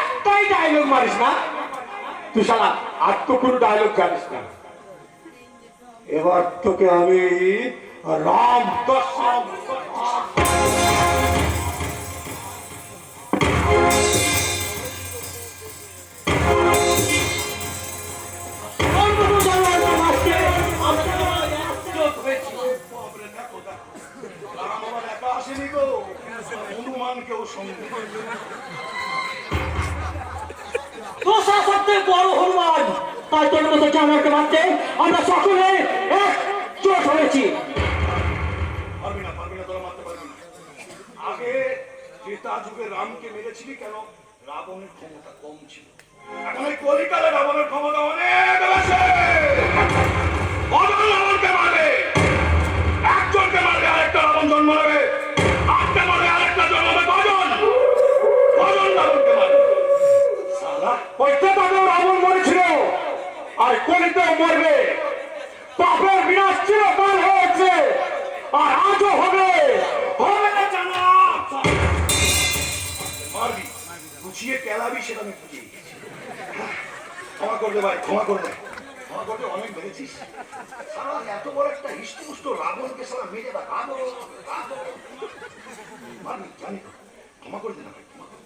একটাই ডায়লগ মারিস না তুই শালা, আর তো কোনো ডায়লগ জানিস না। এবার তোকে আমি রাম দর্শন বড় হনুমান, তাই তোর মতো জানোয়ারকে মারতে আমরা সকলে একজোট হয়েছি। পারবি না, তোরা মারতে পারবি না। আগে ত্রেতা যুগে রামকে মেরেছিলি কেন? রাবণের ক্ষমতা কম ছিল। এখন এই কলিকালে রাবণের ক্ষমতা অনেক বেশি। রাবণকে মারবে, একজনকে মারবে আরেকটা রাবণ জন্ম নেবে, আটটা মারবে আরেকটা জন্মাবে। কজন রাবণকে মারবে? রাবণ মরেছিল আর কলিতেও মরবে। পাপের বিনাশ চিরকাল হয়েছে আর আজও হবে। মারবি, গুছিয়ে কেলাবি, সেটা আমি বুঝিয়ে দিয়েছি। ক্ষমা করবে ভাই, ক্ষমা করবে। অনেক মেরেছিস। সারা এত বড় একটা হিষ্টপুষ্ট রাবণকে সারা মেরে দা মারবি, জানি তো। ক্ষমা করে দে না ভাই, ক্ষমা কর,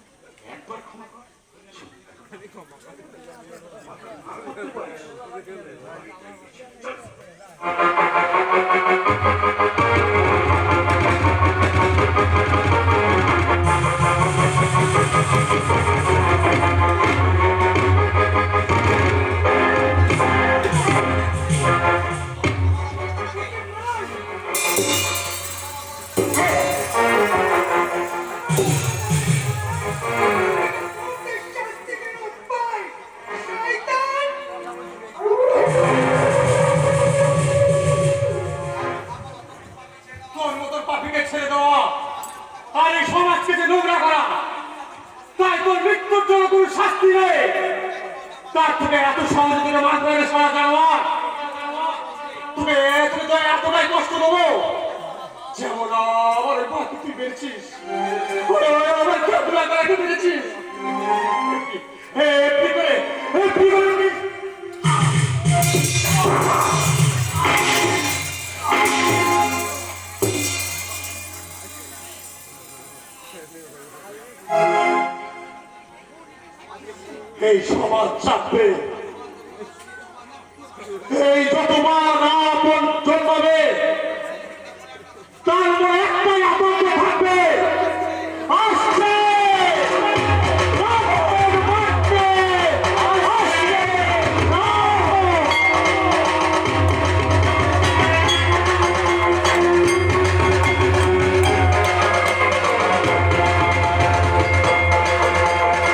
একবার ক্ষমা কর। তার থেকে এত সহজে তোকে মারতে পারে সারা জানোয়ার। তোকে তো এতটাই কষ্ট দেবো যেমন আমার বাকি তুই বেড়েছিস, আমার খেলা করাকে বেড়েছিস। এই সমাজ চাপবে, এই যতবার